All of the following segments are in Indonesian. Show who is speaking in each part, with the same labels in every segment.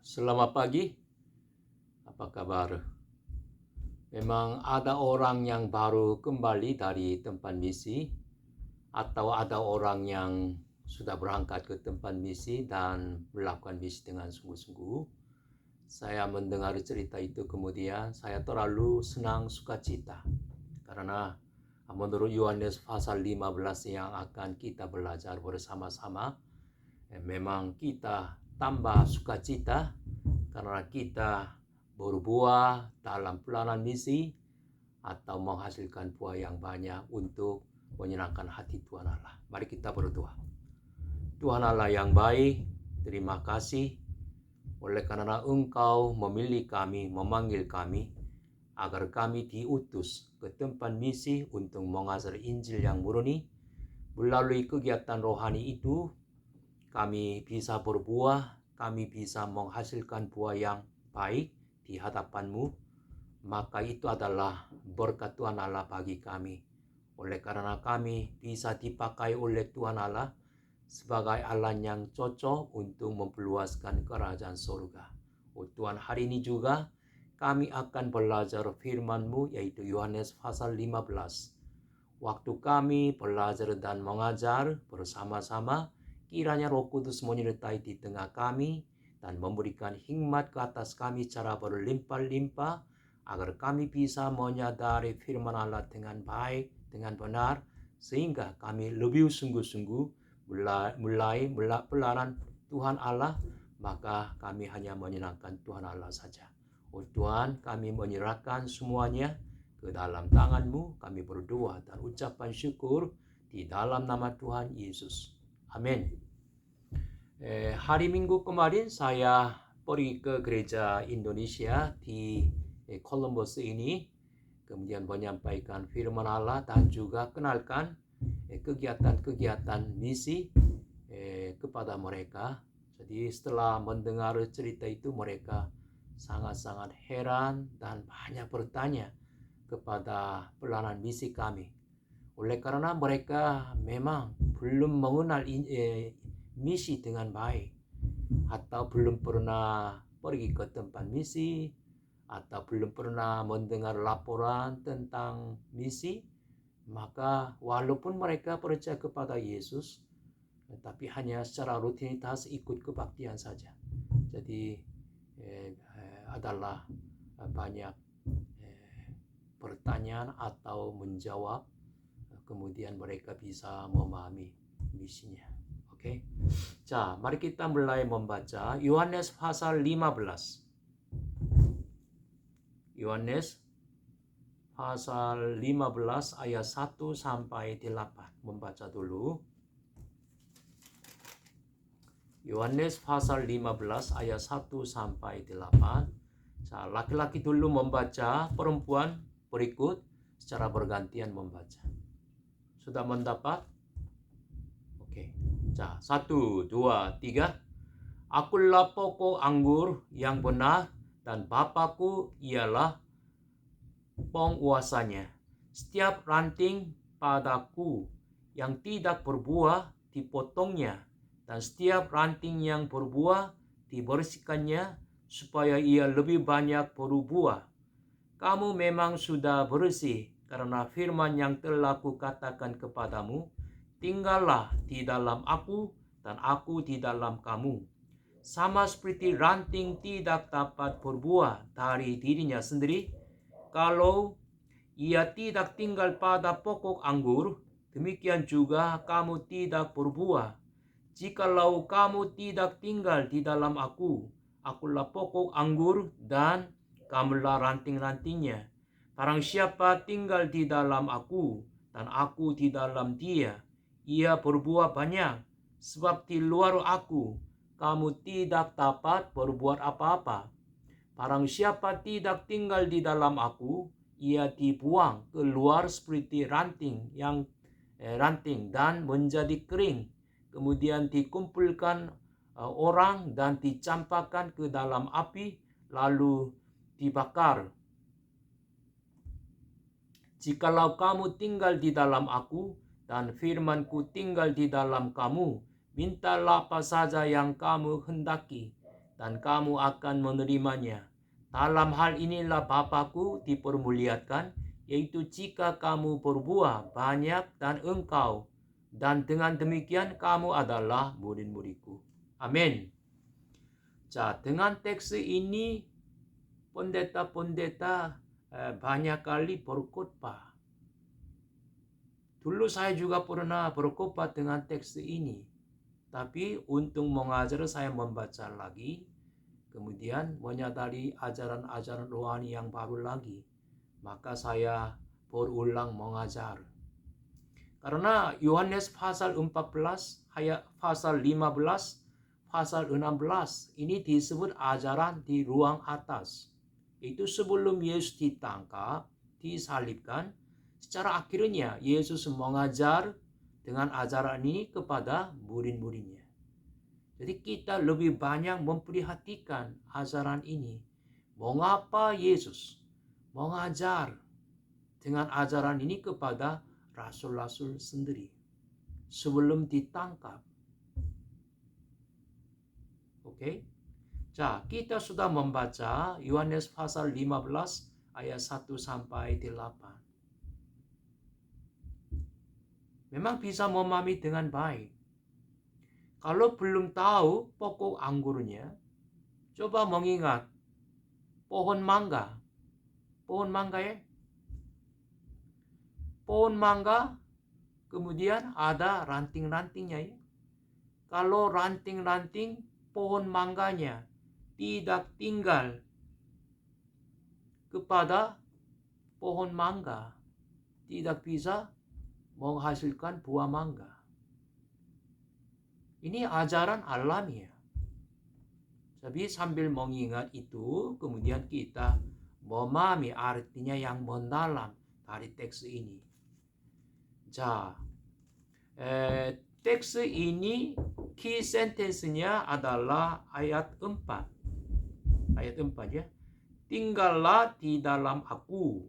Speaker 1: Selamat pagi, apa kabar? Memang ada orang yang baru kembali dari tempat misi, atau ada orang yang sudah berangkat ke tempat misi dan melakukan misi dengan sungguh-sungguh. Saya mendengar cerita itu kemudian saya terlalu senang sukacita. Karena menurut Yohanes pasal 15 yang akan kita belajar bersama-sama, memang kita tambah sukacita karena kita berbuah dalam pelayanan misi atau menghasilkan buah yang banyak untuk menyenangkan hati Tuhan Allah. Mari kita berdoa. Tuhan Allah yang baik, terima kasih oleh karena Engkau memilih kami, memanggil kami, agar kami diutus ke tempat misi untuk mengajar Injil yang murni. Melalui kegiatan rohani itu, kami bisa berbuah, kami bisa menghasilkan buah yang baik di hadapan-Mu, maka itu adalah berkat Tuhan Allah bagi kami. Oleh karena kami bisa dipakai oleh Tuhan Allah sebagai alat yang cocok untuk memperluaskan kerajaan surga. Oh Tuhan, hari ini juga kami akan belajar firman-Mu, yaitu Yohanes pasal 15. Waktu kami belajar dan mengajar bersama-sama, kiranya Roh Kudus menyertai di tengah kami dan memberikan hikmat ke atas kami secara berlimpah-limpah, agar kami bisa menyadari firman Allah dengan baik, dengan benar, sehingga kami lebih sungguh-sungguh mulai pelayanan Tuhan Allah, maka kami hanya menyenangkan Tuhan Allah saja. Oh Tuhan, kami menyerahkan semuanya ke dalam tangan-Mu, kami berdoa dan ucapan syukur di dalam nama Tuhan Yesus. Amin. Hari Minggu kemarin saya pergi ke gereja Indonesia di Columbus ini, kemudian menyampaikan firman Allah dan juga kenalkan kegiatan-kegiatan misi kepada mereka. Jadi setelah mendengar cerita itu, mereka sangat-sangat heran dan banyak bertanya kepada pelayanan misi kami. Oleh karena mereka memang belum mengenal misi dengan baik, atau belum pernah pergi ke tempat misi, atau belum pernah mendengar laporan tentang misi, maka walaupun mereka percaya kepada Yesus, tetapi hanya secara rutinitas ikut kebaktian saja. Jadi adalah banyak pertanyaan atau menjawab, kemudian mereka bisa memahami misinya. Oke. 자, mari kita mulai membaca Yohanes pasal 15. Yohanes pasal 15 ayat 1 sampai 8. Membaca dulu. Yohanes pasal 15 ayat 1 sampai 8. Laki-laki dulu membaca, perempuan berikut secara bergantian membaca. Sudah mendapat? Oke. 1, 2, 3. Akulah pokok anggur yang benar dan Bapakku ialah penguasanya. Setiap ranting padaku yang tidak berbuah dipotongnya, dan setiap ranting yang berbuah dibersihkannya, supaya ia lebih banyak berbuah. Kamu memang sudah bersih karena firman yang telah kukatakan kepadamu. Tinggallah di dalam aku dan aku di dalam kamu. Sama seperti ranting tidak dapat berbuah dari dirinya sendiri kalau ia tidak tinggal pada pokok anggur, demikian juga kamu tidak berbuah. Jikalau kamu tidak tinggal di dalam akulah pokok anggur dan kamulah ranting-rantingnya. Barang siapa tinggal di dalam aku dan aku di dalam dia, ia berbuah banyak, sebab di luar aku kamu tidak dapat berbuat apa-apa. Barang siapa tidak tinggal di dalam aku, ia dibuang keluar seperti ranting dan menjadi kering, kemudian dikumpulkan orang dan dicampakkan ke dalam api, lalu dibakar. Jikalau kamu tinggal di dalam aku dan firmanku tinggal di dalam kamu, mintalah apa saja yang kamu hendaki, dan kamu akan menerimanya. Dalam hal inilah Bapa-Ku dipermuliakan, yaitu jika kamu berbuah banyak dan engkau, dan dengan demikian kamu adalah murid-murid-Ku. Amin. 자, dengan teks ini pendeta-pendeta banyak kali berkhotbah. Dulu saya juga pernah berkhotbah dengan teks ini. Tapi untuk mengajar saya membaca lagi, kemudian menyadari ajaran-ajaran rohani yang baru lagi. Maka saya berulang mengajar. Karena Yohanes pasal 14, ayat pasal 15, pasal 16, ini disebut ajaran di ruang atas. Itu sebelum Yesus ditangkap, disalibkan, secara akhirnya Yesus mengajar dengan ajaran ini kepada murid-muridnya. Jadi kita lebih banyak memperhatikan ajaran ini. Mengapa Yesus mengajar dengan ajaran ini kepada rasul-rasul sendiri sebelum ditangkap. Oke. 자, kita sudah membaca Yohanes pasal 15 ayat 1 sampai 8. Memang bisa memahami dengan baik. Kalau belum tahu pokok anggurnya, coba mengingat pohon mangga. Pohon mangga ya. Pohon mangga kemudian ada ranting-rantingnya ya. Kalau ranting-ranting pohon mangganya tidak tinggal kepada pohon mangga, tidak bisa menghasilkan buah mangga. Ini ajaran alamiah. Tapi sambil mengingat itu, kemudian kita memahami artinya yang mendalam dari teks ini. 자, teks ini key sentence-nya adalah ayat 4. Ayat 4 ya. Tinggallah di dalam aku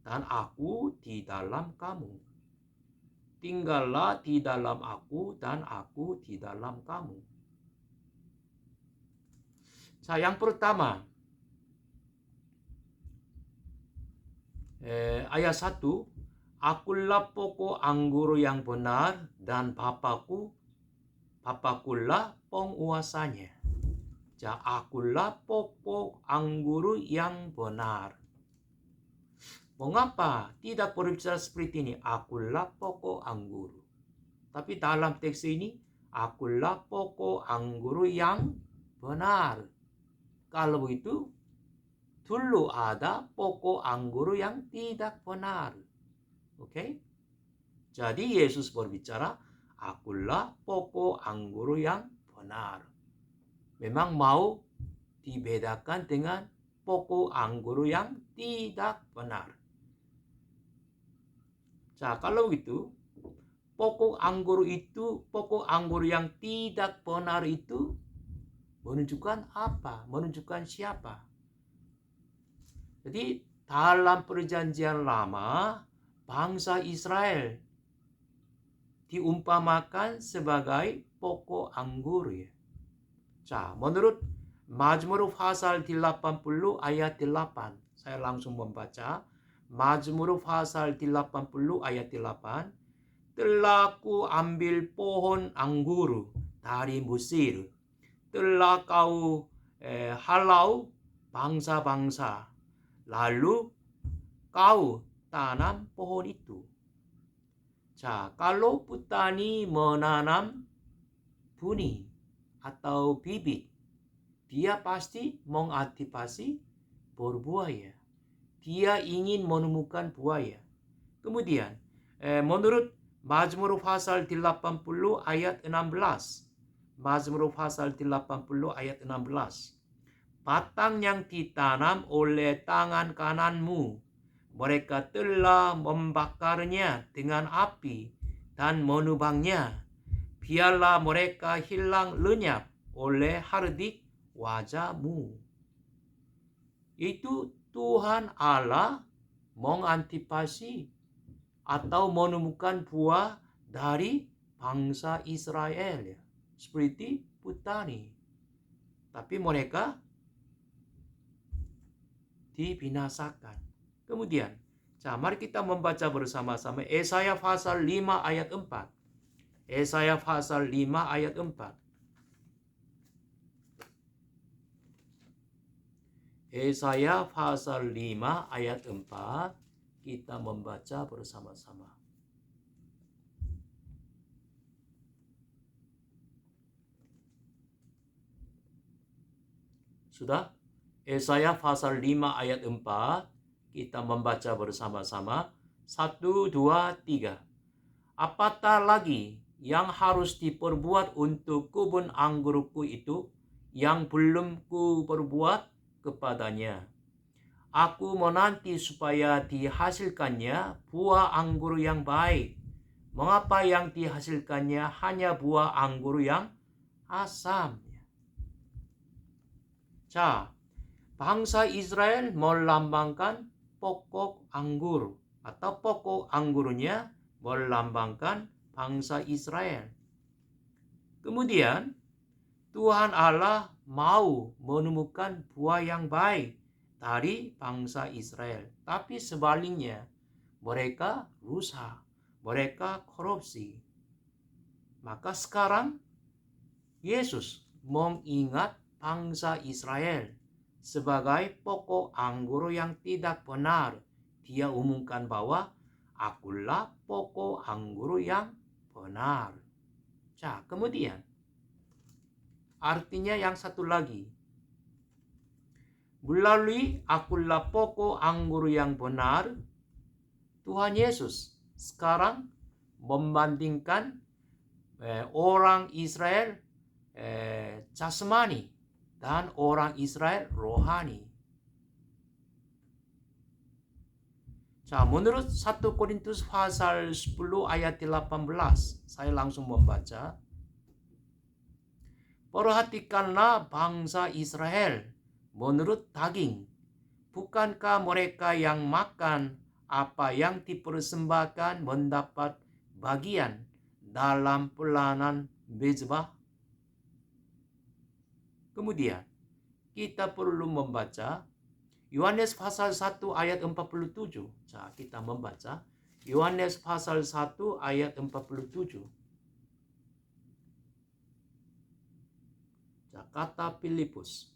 Speaker 1: dan aku di dalam kamu. Tinggallah di dalam aku dan aku di dalam kamu. 자, yang pertama, ayat 1, akulah pokok anggur yang benar dan Bapa-Kulah penguasanya. 자, akulah pokok anggur yang benar. Mengapa tidak berbicara seperti ini? Akulah pokok anggur. Tapi dalam teks ini, akulah pokok anggur yang benar. Kalau begitu, dulu ada pokok anggur yang tidak benar. Oke? Jadi Yesus berbicara, akulah pokok anggur yang benar. Memang mau dibedakan dengan pokok anggur yang tidak benar. 자, kalau begitu, pokok anggur yang tidak benar itu menunjukkan apa? Menunjukkan siapa? Jadi dalam perjanjian lama, bangsa Israel diumpamakan sebagai pokok anggur. Ya. 자, menurut Mazmur pasal 80 ayat 8. Saya langsung membaca. Mazmur pasal 80 ayat 8. Telah ku ambil pohon anggur dari Mesir. Telah kau halau bangsa-bangsa. Lalu kau tanam pohon itu. 자, kalau petani menanam benih atau bibit, dia pasti mengantisipasi berbuah ya. Dia ingin menemukan buah ya. Kemudian, menurut Mazmur pasal 80 ayat 16. Mazmur pasal 80 ayat 16. Batang yang ditanam oleh tangan kananmu, mereka telah membakarnya dengan api dan menebangnya. Biarlah mereka hilang lenyap oleh hardik wajahmu. Itu Tuhan Allah mengantisipasi atau menemukan buah dari bangsa Israel. Seperti petani. Tapi mereka dibinasakan. Kemudian, mari kita membaca bersama-sama Yesaya pasal 5 ayat 4. Yesaya pasal 5 ayat 4. Yesaya pasal 5 ayat 4. Kita membaca bersama-sama. Sudah? Yesaya pasal 5 ayat 4. Kita membaca bersama-sama. 1, 2, 3. Apatah lagi yang harus diperbuat untuk kebun anggurku itu yang belum kuperbuat kepadanya? Aku menanti supaya dihasilkannya buah anggur yang baik. Mengapa yang dihasilkannya hanya buah anggur yang asam? Bangsa Israel melambangkan pokok anggur atau pokok anggurnya melambangkan bangsa Israel. Kemudian Tuhan Allah mau menemukan buah yang baik dari bangsa Israel. Tapi sebaliknya mereka rusak, mereka korupsi. Maka sekarang Yesus mengingat bangsa Israel sebagai pokok anggur yang tidak benar. Dia umumkan bahwa akulah pokok anggur yang benar. Kemudian artinya yang satu lagi. Melalui akulah pokok anggur yang benar, Tuhan Yesus sekarang membandingkan orang Israel jasmani dan orang Israel rohani. Menurut 1 Korintus pasal 10 ayat 18, saya langsung membaca. Perhatikanlah bangsa Israel menurut daging. Bukankah mereka yang makan apa yang dipersembahkan mendapat bagian dalam pelayanan mezbah? Kemudian kita perlu membaca Yohanes pasal 1 ayat 47. Kita membaca Yohanes pasal 1 ayat 47. Kata Filipus.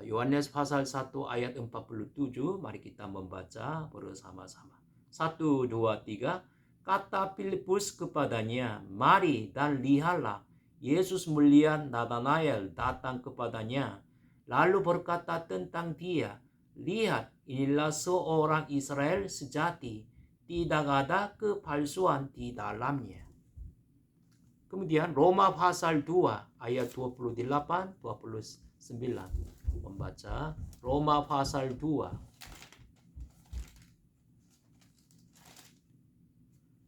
Speaker 1: Yohanes pasal 1 ayat 47. Mari kita membaca bersama-sama. 1, 2, 3. Kata Filipus kepadanya, mari dan lihatlah. Yesus melihat Nathanael datang kepadanya, lalu berkata tentang dia, lihat, inilah seorang Israel sejati, tidak ada kepalsuan di dalamnya. Kemudian Roma pasal 2 ayat 28, 29. Membaca Roma pasal 2.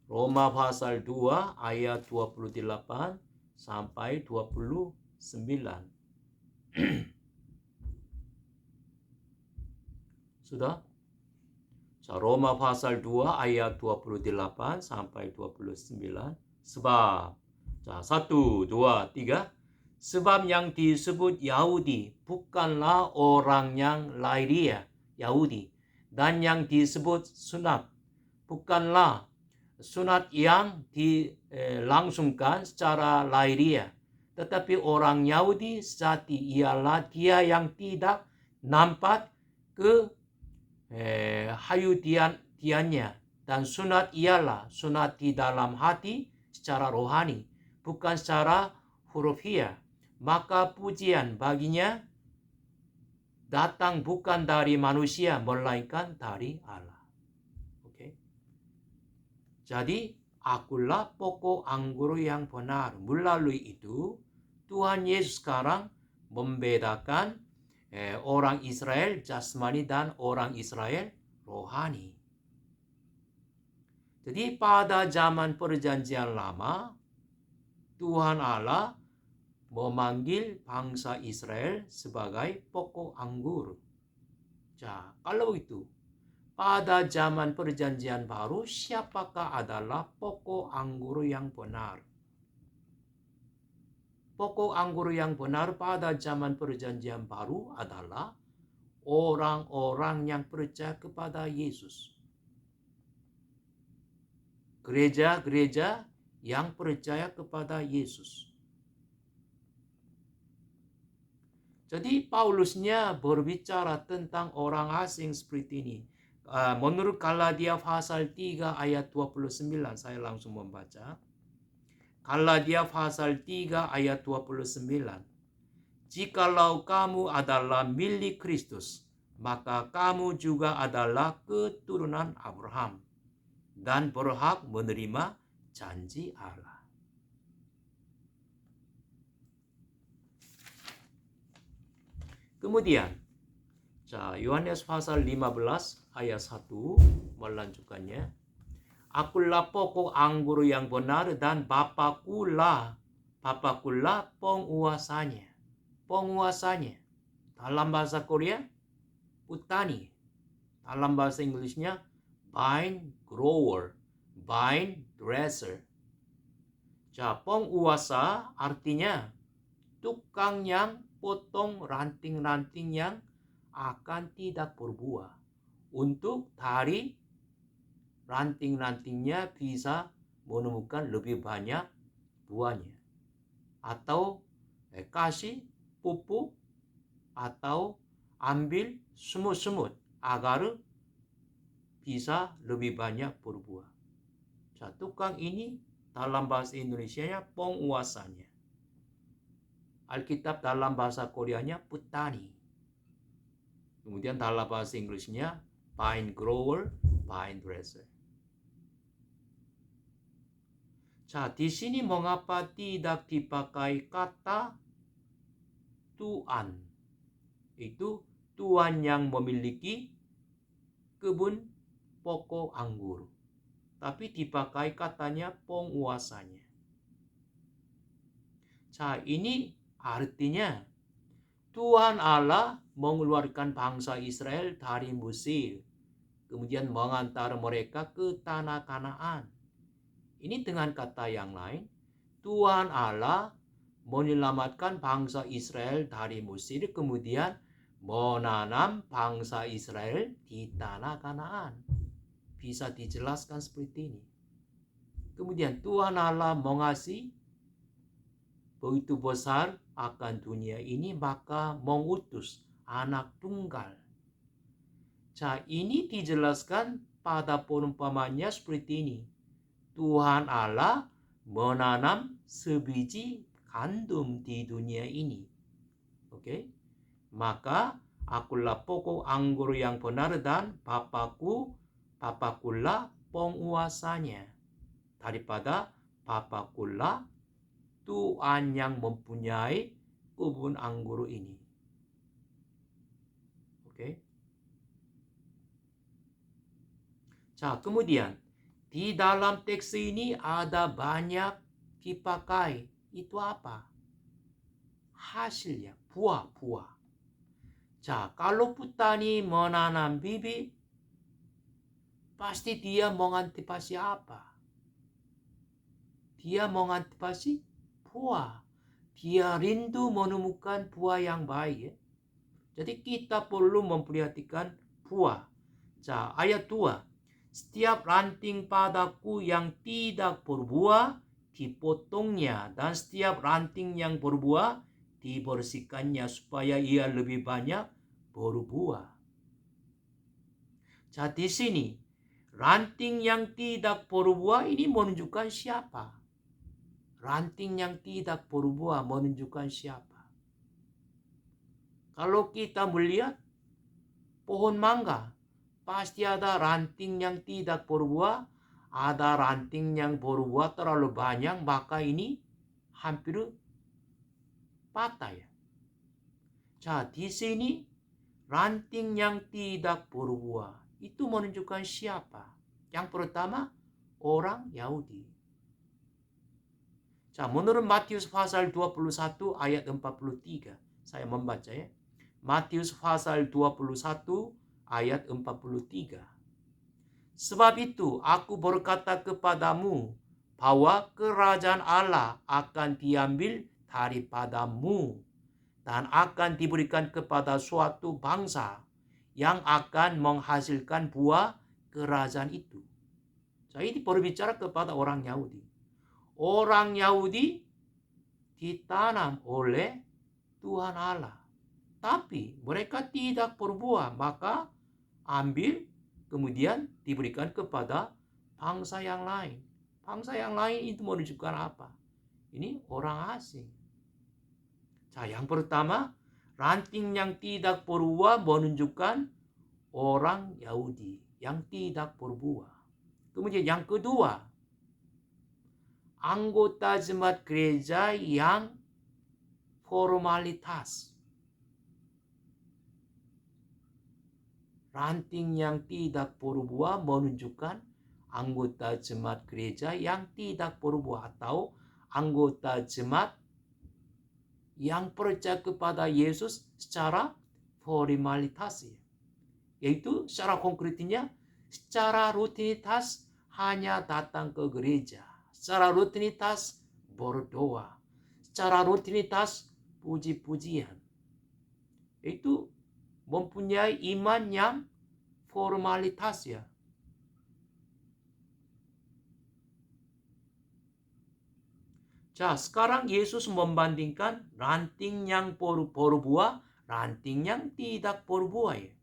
Speaker 1: Roma pasal 2 ayat 28 sampai 29. Sudah? Roma pasal 2 ayat 28 sampai 29. Sebab 1, 2, 3. Sebab yang disebut Yahudi bukanlah orang yang lahiriah Yahudi, dan yang disebut sunat bukanlah sunat yang dilangsungkan secara lahiriah, tetapi orang Yahudi sejati ialah dia yang tidak nampak kehayutiannya, dan sunat ialah sunat di dalam hati secara rohani, bukan secara hurufiah. Maka pujian baginya datang bukan dari manusia, melainkan dari Allah. Jadi, akulah pokok anggur yang benar. Melalui itu, Tuhan Yesus sekarang membedakan orang Israel jasmani dan orang Israel rohani. Jadi, pada zaman Perjanjian Lama, Tuhan Allah memanggil bangsa Israel sebagai pokok anggur. Kalau itu, pada zaman Perjanjian Baru, siapakah adalah pokok anggur yang benar? Pokok anggur yang benar pada zaman perjanjian baru adalah orang-orang yang percaya kepada Yesus. Gereja-gereja yang percaya kepada Yesus. Jadi Paulusnya berbicara tentang orang asing seperti ini. Menurut Galatia pasal 3 ayat 29, saya langsung membaca. Galatia pasal 3 ayat 29. Jikalau kamu adalah milik Kristus, maka kamu juga adalah keturunan Abraham dan berhak menerima janji Allah. Kemudian, Yohanes pasal 15 ayat 1 melanjutkannya. Akulah pokok anggur yang benar dan Bapakulah penguasanya. Penguasanya. Dalam bahasa Korea, petani. Dalam bahasa Inggrisnya, vine grower, vine dresser. Penguasa artinya tukang yang potong ranting-ranting yang akan tidak berbuah. Untuk dari ranting-rantingnya bisa menemukan lebih banyak buahnya. Atau kasih pupuk atau ambil semut-semut agar bisa lebih banyak berbuah. Tukang ini dalam bahasa Indonesianya penguasanya. Alkitab dalam bahasa Koreanya petani. Kemudian dalam bahasa Inggrisnya vine grower, vine dresser. Di sini mengapa tidak dipakai kata Tuhan? Itu Tuhan yang memiliki kebun pokok anggur. Tapi dipakai katanya penguasanya. Ini artinya Tuhan Allah mengeluarkan bangsa Israel dari Mesir. Kemudian mengantar mereka ke tanah Kanaan. Ini dengan kata yang lain, Tuhan Allah menyelamatkan bangsa Israel dari Mesir, kemudian menanam bangsa Israel di tanah Kanaan. Bisa dijelaskan seperti ini. Kemudian Tuhan Allah mengasihi begitu besar akan dunia ini, maka mengutus anak tunggal. Ini dijelaskan pada perumpamannya seperti ini. Tuhan Allah menanam sebiji gandum di dunia ini. Oke? Maka akulah pokok anggur yang benar dan Bapakulah penguasanya. Daripada Bapakulah Tuhan yang mempunyai kebun anggur ini. Oke? Kemudian di dalam teks ini ada banyak dipakai. Itu apa? Hasilnya, buah-buah. Kalau petani menanam bibit, pasti dia mengantisipasi apa? Dia mengantisipasi buah. Dia rindu menemukan buah yang baik. Jadi kita perlu memperhatikan buah. Ayat 2. Setiap ranting padaku yang tidak berbuah dipotongnya, dan setiap ranting yang berbuah dibersihkannya supaya ia lebih banyak berbuah. Di sini ranting yang tidak berbuah ini menunjukkan siapa? Ranting yang tidak berbuah menunjukkan siapa? Kalau kita melihat pohon mangga, pasti ada ranting yang tidak berbuah, ada ranting yang berbuah terlalu banyak, maka ini hampir patah ya. Di sini ranting yang tidak berbuah itu menunjukkan siapa? Yang pertama, orang Yahudi. Menurut Matius pasal 21 ayat 43, saya membaca ya. Matius pasal 21 ayat 43. Sebab itu aku berkata kepadamu bahwa kerajaan Allah akan diambil daripadamu dan akan diberikan kepada suatu bangsa yang akan menghasilkan buah kerajaan itu. Saya ini berbicara kepada orang Yahudi. Orang Yahudi ditanam oleh Tuhan Allah. Tapi mereka tidak berbuah, maka ambil kemudian diberikan kepada bangsa yang lain. Bangsa yang lain itu menunjukkan apa? Ini orang asing. Yang pertama, ranting yang tidak berbuah menunjukkan orang Yahudi yang tidak berbuah. Kemudian yang kedua, anggota jemaat gereja yang formalitas. Ranting yang tidak berbuah menunjukkan anggota jemaat gereja yang tidak berbuah atau anggota jemaat yang percaya kepada Yesus secara formalitas. Yaitu secara konkretnya, secara rutinitas hanya datang ke gereja. Secara rutinitas berdoa. Secara rutinitas puji-pujian. Itu mempunyai iman yang formalitas ya. Sekarang Yesus membandingkan ranting yang berbuah, ranting yang tidak berbuah ya.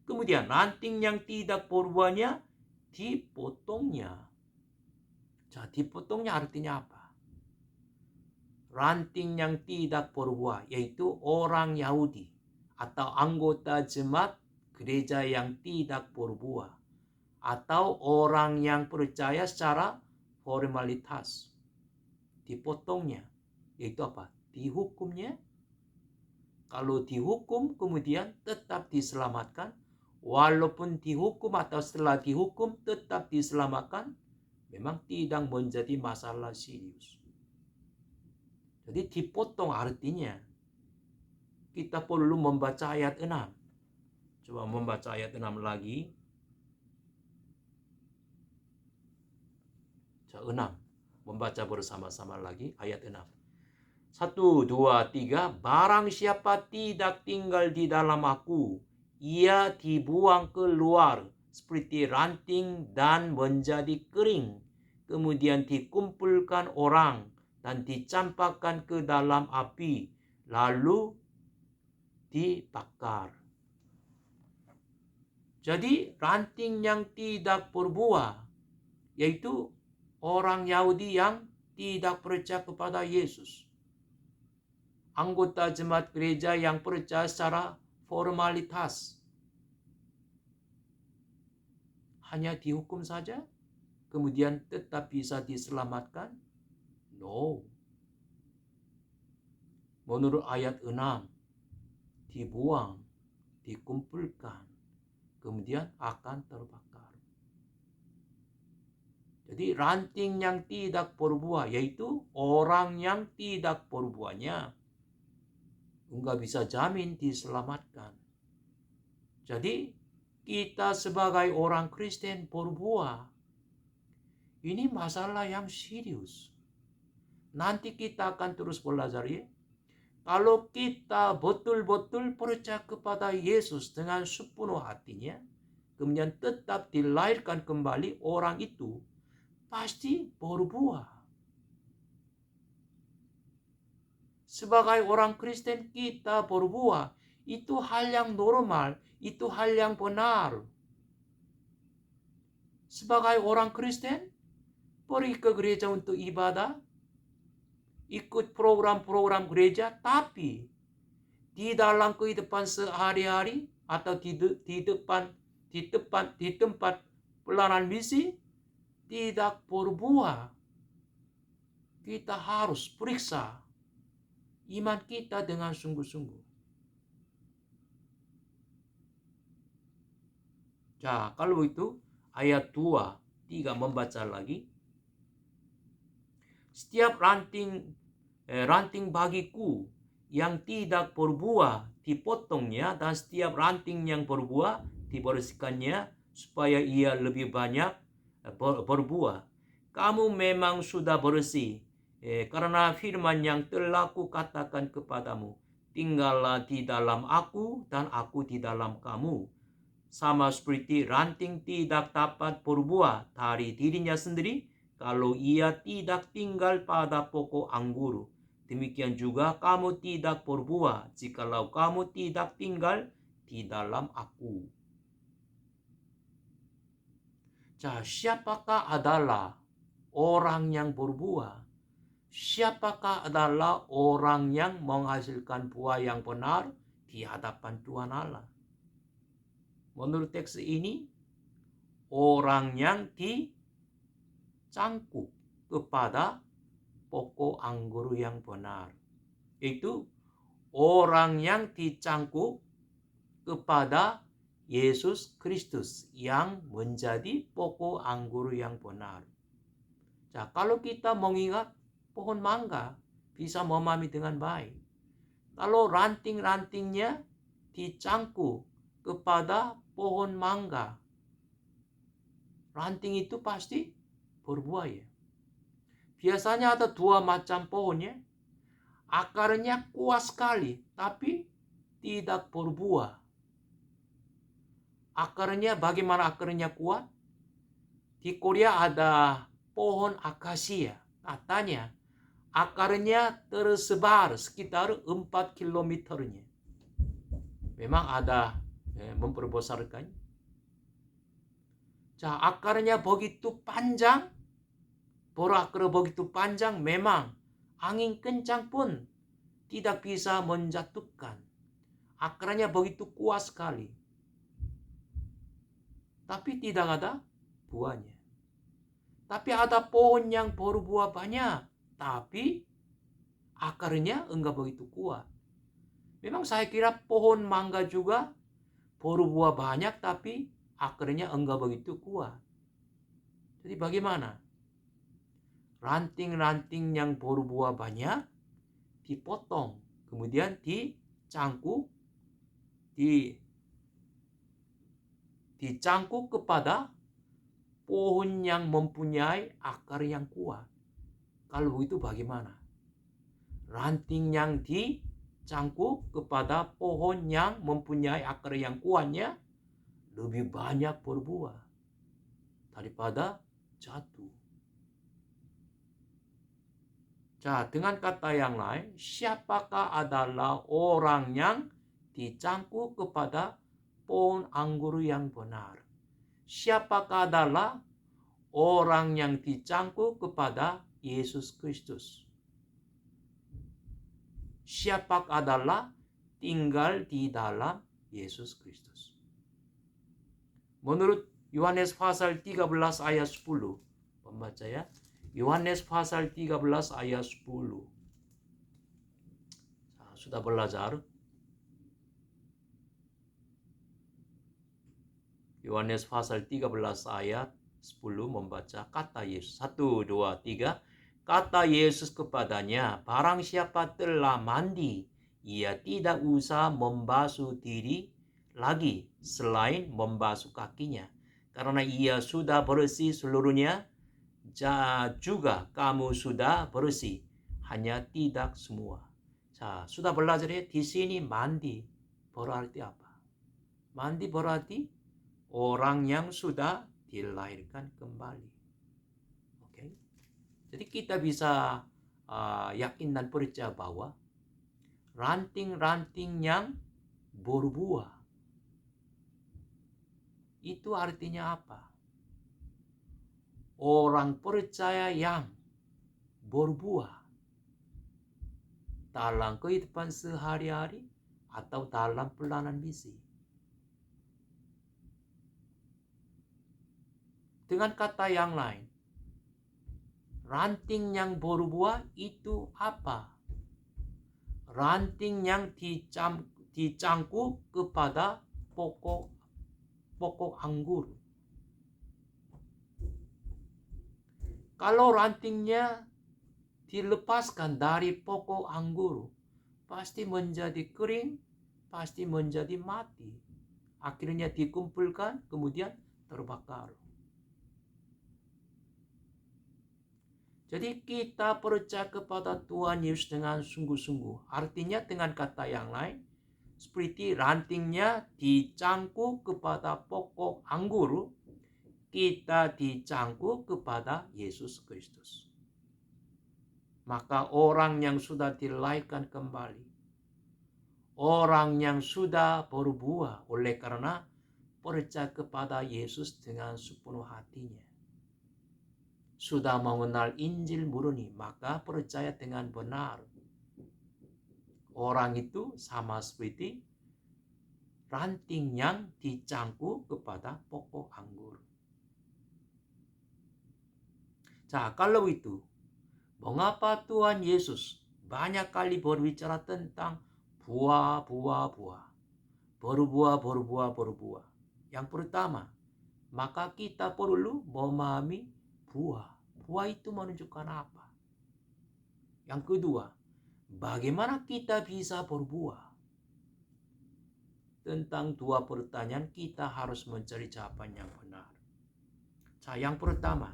Speaker 1: Kemudian ranting yang tidak berbuahnya dipotongnya. Dipotongnya artinya apa? Ranting yang tidak berbuah yaitu orang Yahudi atau anggota jemaat gereja yang tidak berbuah atau orang yang percaya secara formalitas. Dipotongnya yaitu apa? Dihukumnya. Kalau dihukum kemudian tetap diselamatkan, walaupun dihukum atau setelah dihukum tetap diselamatkan, memang tidak menjadi masalah serius. Jadi dipotong artinya kita perlu membaca ayat 6. Coba membaca ayat 6 lagi. 6. Membaca bersama-sama lagi ayat 6. 1, 2, 3. Barang siapa tidak tinggal di dalam aku, ia dibuang keluar seperti ranting dan menjadi kering. Kemudian dikumpulkan orang dan dicampakkan ke dalam api, lalu dibakar. Jadi ranting yang tidak berbuah, yaitu orang Yahudi yang tidak percaya kepada Yesus. Anggota jemaat gereja yang percaya secara formalitas. Hanya dihukum saja, kemudian tetap bisa diselamatkan? No. Menurut ayat 6, dibuang, dikumpulkan, kemudian akan terbakar. Jadi ranting yang tidak berbuah, yaitu orang yang tidak berbuahnya, enggak bisa jamin diselamatkan. Jadi kita sebagai orang Kristen berbuah, ini masalah yang serius. Nanti kita akan terus belajar ya. Kalau kita betul-betul percaya kepada Yesus dengan sepenuh hatinya, kemudian tetap dilahirkan kembali, orang itu pasti berbuah. Sebagai orang Kristen kita berbuah. Itu hal yang normal. Itu hal yang benar. Sebagai orang Kristen, pergi ke gereja untuk ibadah, ikut program-program gereja, tapi di dalam kehidupan sehari-hari atau di tempat pelayanan misi tidak berbuah. Kita harus periksa iman kita dengan sungguh-sungguh. Kalau itu ayat 2, 3 membaca lagi. Setiap ranting bagiku yang tidak berbuah dipotongnya, dan setiap ranting yang berbuah dibersihkannya supaya ia lebih banyak berbuah. Kamu memang sudah bersih Karena firman yang telah kukatakan kepadamu, tinggallah di dalam aku dan aku di dalam kamu. Sama seperti ranting tidak dapat berbuah dari dirinya sendiri kalau ia tidak tinggal pada pokok anggur. Demikian juga kamu tidak berbuah jikalau kamu tidak tinggal di dalam aku. Siapakah adalah orang yang berbuah? Siapakah adalah orang yang menghasilkan buah yang benar di hadapan Tuhan Allah? Menurut teks ini, orang yang dicangkup kepada pokok anggur yang benar. Itu orang yang dicangkup kepada Yesus Kristus yang menjadi pokok anggur yang benar. Kalau kita mengingat pohon mangga bisa memahami dengan baik. Kalau ranting-rantingnya dicangkup kepada pohon mangga, ranting itu pasti berbuah ya. Biasanya ada dua macam pohonnya. Akarnya kuat sekali, tapi tidak berbuah. Akarnya, bagaimana akarnya kuat? Di Korea ada pohon akasia. Katanya akarnya tersebar sekitar 4 kilometernya. Memang ada memperbesarkan. Akarnya begitu panjang. Berakar begitu panjang, memang angin kencang pun tidak bisa menjatuhkan. Akarnya begitu kuat sekali. Tapi tidak ada buahnya. Tapi ada pohon yang berbuah banyak, tapi akarnya enggak begitu kuat. Memang saya kira pohon mangga juga berbuah banyak, tapi akarnya enggak begitu kuat. Jadi bagaimana? Ranting-ranting yang berbuah banyak dipotong, kemudian dicangkuk, dicangkuk kepada pohon yang mempunyai akar yang kuat. Kalau begitu bagaimana? Ranting yang dicangkuk kepada pohon yang mempunyai akar yang kuatnya lebih banyak berbuah daripada jatuh. Dengan kata yang lain, siapakah adalah orang yang dicangkuk kepada pohon anggur yang benar? Siapakah adalah orang yang dicangkuk kepada Yesus Kristus? Siapakah adalah tinggal di dalam Yesus Kristus? Menurut Yohanes pasal 13 ayat 10. Pembaca ya. Yohanes pasal 13 ayat 10. Sudah belajar. Yohanes pasal 13 ayat 10 membaca kata Yesus. 1, 2, 3. Kata Yesus kepadanya, barang siapa telah mandi, ia tidak usah membasuh diri lagi selain membasuh kakinya. Karena ia sudah bersih seluruhnya, juga kamu sudah bersih, hanya tidak semua. Sudah belajar ya, di sini mandi berarti apa? Mandi berarti orang yang sudah dilahirkan kembali. Oke. Jadi kita bisa yakin dan percaya bahwa ranting-ranting yang berbuah itu artinya apa? Orang percaya yang berbuah dalam kehidupan sehari-hari atau dalam pelayanan misi. Dengan kata yang lain, ranting yang berbuah itu apa? Ranting yang dicangkuk kepada pokok anggur. Kalau rantingnya dilepaskan dari pokok anggur, pasti menjadi kering, pasti menjadi mati. Akhirnya dikumpulkan, kemudian terbakar. Jadi kita percaya kepada Tuhan Yesus dengan sungguh-sungguh. Artinya dengan kata yang lain, seperti rantingnya dicangkuk kepada pokok anggur, kita dicangkuk kepada Yesus Kristus. Maka orang yang sudah dilahirkan kembali, orang yang sudah berbuah oleh karena percaya kepada Yesus dengan sepenuh hatinya, sudah mengenal Injil murni, maka percaya dengan benar. Orang itu sama seperti ranting yang dicangkuk kepada pokok anggur. Kalau itu, mengapa Tuhan Yesus banyak kali berbicara tentang buah? Berbuah. Yang pertama, maka kita perlu memahami buah. Buah itu menunjukkan apa? Yang kedua, bagaimana kita bisa berbuah? Tentang dua pertanyaan kita harus mencari jawaban yang benar. Yang pertama,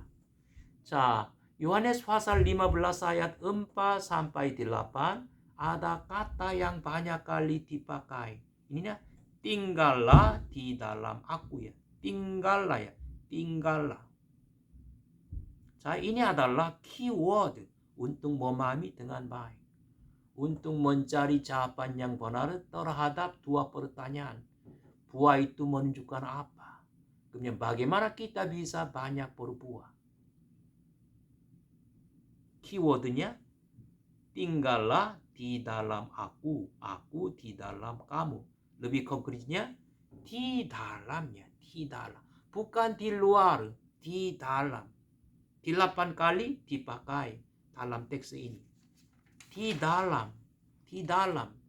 Speaker 1: Yohanes pasal 15 ayat 4 sampai 8 ada kata yang banyak kali dipakai. Ini tinggallah di dalam aku ya. Tinggallah. Ini adalah keyword untuk memahami dengan baik. Untuk mencari jawaban yang benar terhadap dua pertanyaan. Buah itu menunjukkan apa? Kemudian bagaimana kita bisa banyak berbuah? Keywordnya, tinggallah di dalam aku di dalam kamu. Lebih konkretnya, di dalamnya, di dalam. Bukan di luar, di dalam. 8 kali dipakai dalam teks ini. Di dalam. Tinggallah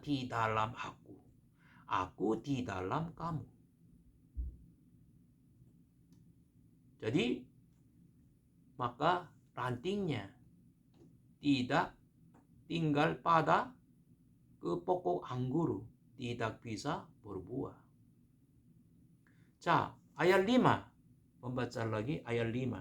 Speaker 1: di dalam aku di dalam kamu. Jadi, maka rantingnya tidak tinggal pada ke pokok anggur, tidak bisa berbuah. Ayat 5. Membaca lagi ayat 5.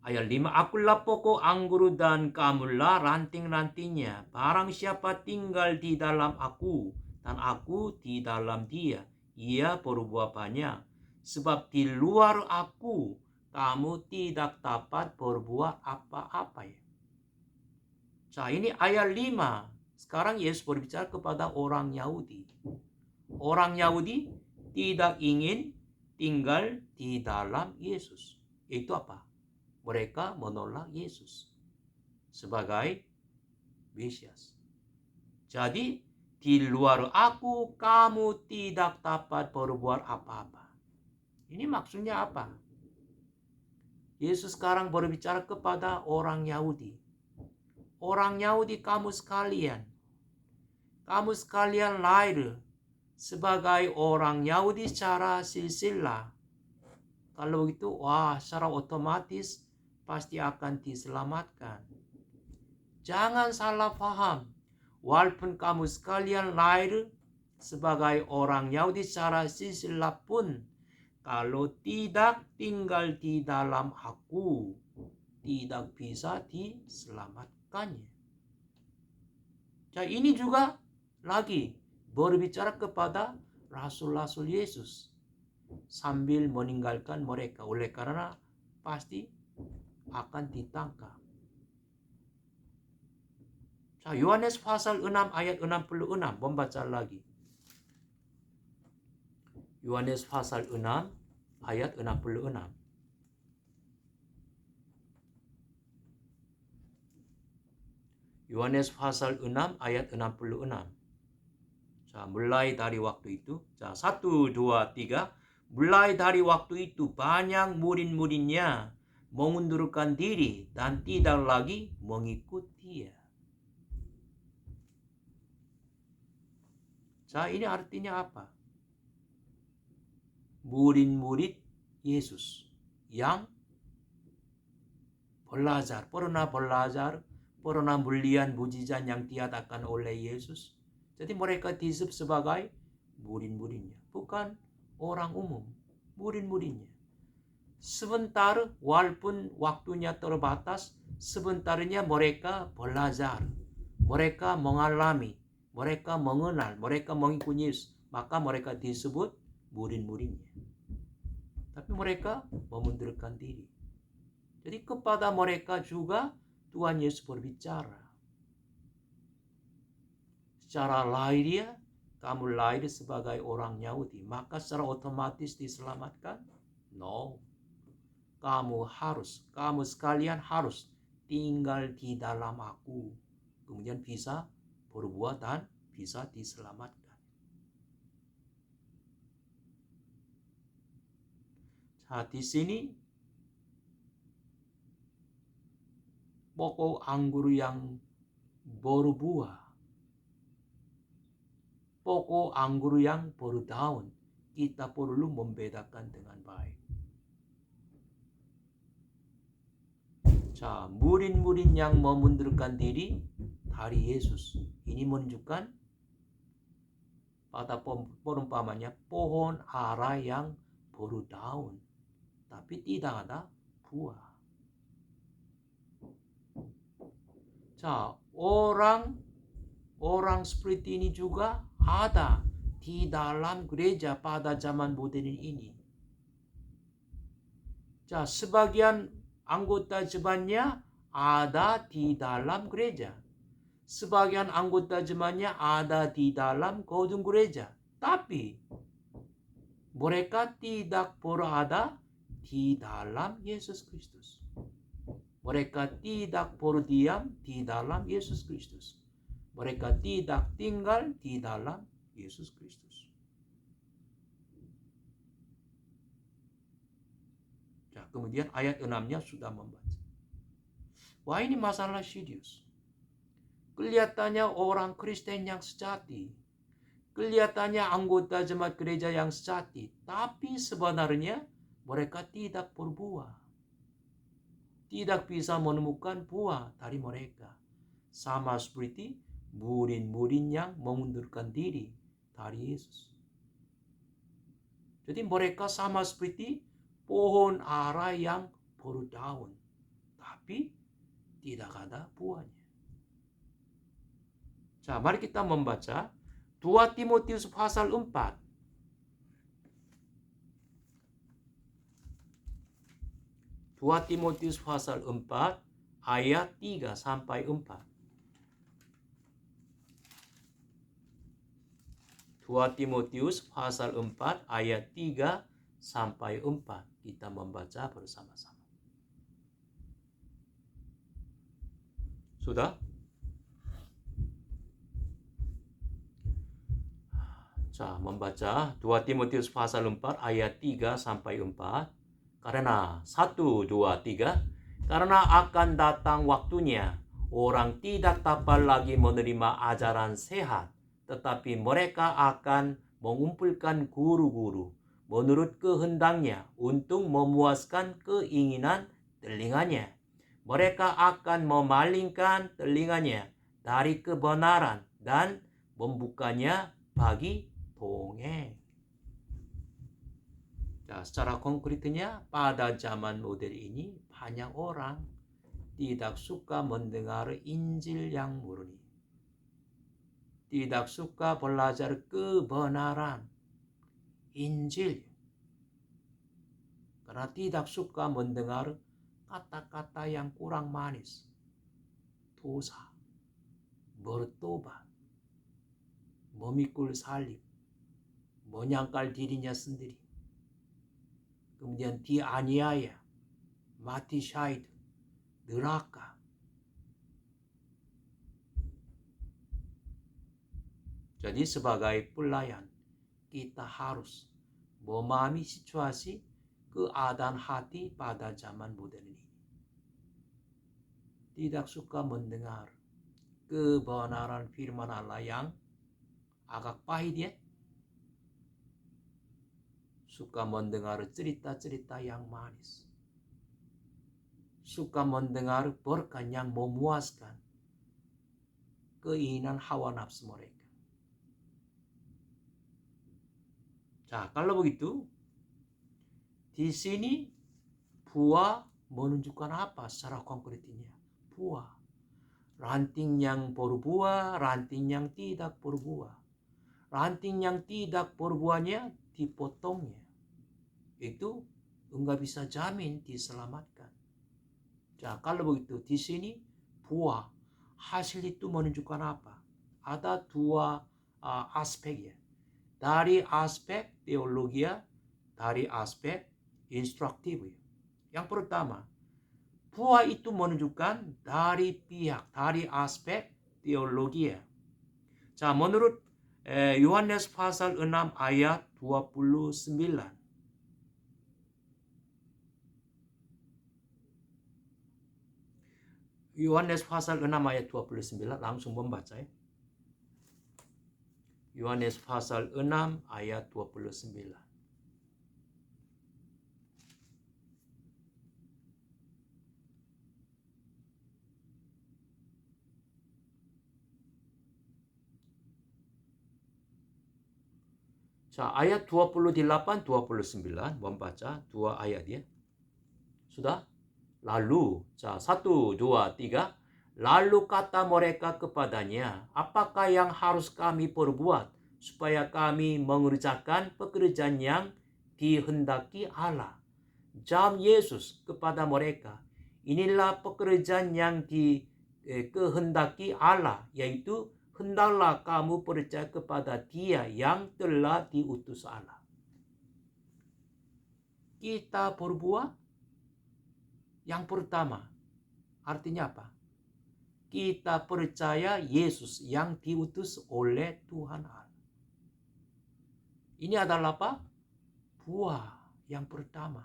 Speaker 1: Ayat 5, akulah pokok anggur dan kamulah ranting-rantingnya. Barang siapa tinggal di dalam aku dan aku di dalam dia, ia berbuah banyak. Sebab di luar aku, kamu tidak dapat berbuat apa-apa ya. Ini ayat 5. Sekarang Yesus berbicara kepada orang Yahudi. Orang Yahudi tidak ingin tinggal di dalam Yesus. Itu apa? Mereka menolak Yesus sebagai Mesias. Jadi, di luar aku, kamu tidak dapat berbuat apa-apa. Ini maksudnya apa? Yesus sekarang berbicara kepada orang Yahudi. Orang Yahudi, kamu sekalian lahir sebagai orang Yahudi secara silsilah. Kalau itu, secara otomatis pasti akan diselamatkan. Jangan salah paham. Walaupun kamu sekalian lahir sebagai orang Yahudi secara silsilah pun, kalau tidak tinggal di dalam aku, tidak bisa diselamatkannya. Ini juga lagi berbicara kepada rasul-rasul Yesus sambil meninggalkan mereka oleh karena pasti akan ditangkap. Yohanes pasal 6 ayat 66, membaca lagi. Yohanes pasal 6 ayat 66. Yohanes pasal 6 ayat 66. Mulai dari waktu itu, 1, 2, 3. Mulai dari waktu itu banyak murid-muridnya mengundurkan diri dan tidak lagi mengikut dia. Ini artinya apa? Murid-murid Yesus yang pernah belajar, pernah melihat mujizat yang diadakan oleh Yesus. Jadi mereka disebut sebagai murid-muridnya, bukan orang umum, murid-muridnya. Sebentar, walaupun waktunya terbatas, sebentarnya mereka belajar, mereka mengalami, mereka mengenal, mereka mengikuti Yesus, maka mereka disebut murid-muridnya. Tapi mereka memundurkan diri. Jadi kepada mereka juga Tuhan Yesus berbicara. Secara lahiriah, kamu lahir sebagai orang Yahudi, maka secara otomatis diselamatkan? No. Kamu sekalian harus tinggal di dalam aku. Kemudian bisa berbuat dan bisa diselamatkan. Nah, di sini pokok anggur yang berbuah, pokok anggur yang berdaun, kita perlu membedakan dengan baik. Murid-murid yang memundurkan diri dari Yesus, ini menunjukkan pada perumpamannya pohon ara yang berdaun, tapi tidak ada buah. Orang seperti ini juga ada di dalam gereja pada zaman modern ini. Sebagian anggota jemaatnya ada di dalam gereja. Sebagian anggota jemaatnya ada di dalam gedung gereja. Tapi mereka tidak berada di dalam Yesus Kristus. Mereka tidak berdiam di dalam Yesus Kristus. Mereka tidak tinggal di dalam Yesus Kristus. Kemudian ayat 6-nya sudah membaca. Wah, ini masalah serius. Kelihatannya orang Kristen yang sejati. Kelihatannya anggota jemaat gereja yang sejati. Tapi sebenarnya mereka tidak berbuah. Tidak bisa menemukan buah dari mereka. Sama seperti murid-murid yang mengundurkan diri dari Yesus. Jadi mereka sama seperti pohon ara yang berdaun, tapi tidak ada buahnya. Mari kita membaca 2 Timotius pasal 4. 2 Timotius pasal 4 ayat 3 sampai 4. 2 Timotius pasal 4 ayat 3 sampai 4. Kita membaca bersama-sama. Sudah? Membaca 2 Timotius pasal 4 ayat 3 sampai 4. Karena 1, 2, 3. Karena akan datang waktunya orang tidak dapat lagi menerima ajaran sehat, tetapi mereka akan mengumpulkan guru-guru menurut kehendaknya untuk memuaskan keinginan telinganya. Mereka akan memalingkan telinganya dari kebenaran dan membukanya bagi dongeng. Secara konkretnya pada zaman modern ini banyak orang tidak suka mendengar Injil yang murni. Tidak suka belajar kebenaran Injil. Karena tidak suka mendengar kata-kata yang kurang manis. Dosa, bertobat, memikul salib, menyangkal dirinya sendiri. Kemudian dianiaya, mati syahid, neraka. Jadi sebagai pelayan, kita harus memahami situasi keadaan hati pada zaman modern ini. Tidak suka mendengar kebenaran firman Allah yang agak pahit ya. Suka mendengar cerita-cerita yang manis. Suka mendengar berkat yang memuaskan keinginan hawa nafsu mereka. Kalau begitu, di sini buah menunjukkan apa secara konkretnya? Buah. Ranting yang berbuah, ranting yang tidak berbuah. Ranting yang tidak berbuahnya dipotongnya. Itu enggak bisa jamin diselamatkan. Nah, kalau begitu di sini buah, hasil itu menunjukkan apa? Ada dua aspek ya. Dari aspek teologi, dari aspek instruktif. Yang pertama, buah itu menunjukkan dari aspek teologi. 자, menurut Yohanes pasal 6 ayat 29. Yohanes pasal 6 ayat 29 langsung membaca ya. Yohanes pasal 6 ayat 29. 자, ayat 28, 29 membaca dua ayat ya. Sudah? Lalu, 자, 1, 2, 3. Lalu kata mereka kepadanya, apakah yang harus kami perbuat supaya kami mengerjakan pekerjaan yang dihendaki Allah? Jawab Yesus kepada mereka, inilah pekerjaan yang dikehendaki Allah, yaitu hendaklah kamu percaya kepada Dia yang telah diutus Allah. Kita berbuat yang pertama, artinya apa? Kita percaya Yesus yang diutus oleh Tuhan Allah. Ini adalah apa? Buah yang pertama.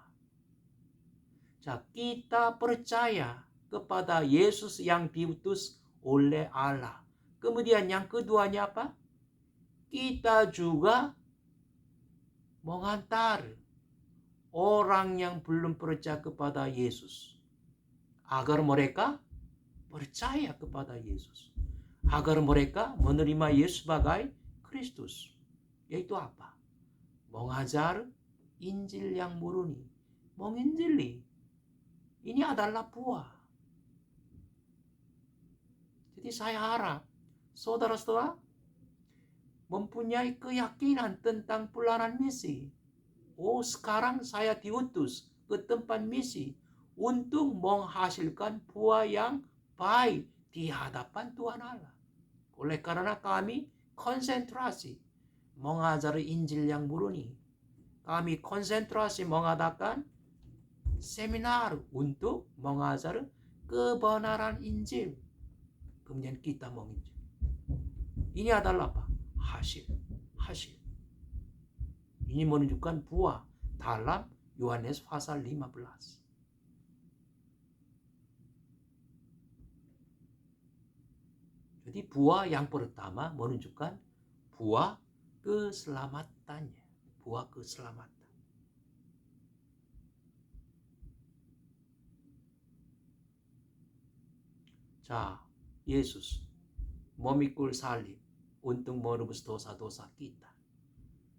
Speaker 1: Jadi kita percaya kepada Yesus yang diutus oleh Allah. Kemudian yang keduanya apa? Kita juga mengantar orang yang belum percaya kepada Yesus agar mereka percaya kepada Yesus, agar mereka menerima Yesus sebagai Kristus. Yaitu apa? Mengajar Injil yang murni, menginjili. Ini adalah buah. Jadi saya harap saudara-saudara mempunyai keyakinan tentang pelayanan misi. Oh, sekarang saya diutus ke tempat misi untuk menghasilkan buah yang baik di hadapan Tuhan Allah. Oleh karena kami konsentrasi mengajari Injil yang murni. Kami konsentrasi mengadakan seminar untuk mengajar kebenaran Injil. Kemudian kita menginjil. Ini adalah apa? Hasil. Ini menunjukkan buah dalam Yohanes pasal 15. Jadi buah yang pertama menunjukkan buah keselamatannya. Buah keselamatan. 자, Yesus memikul salib untuk menebus dosa-dosa kita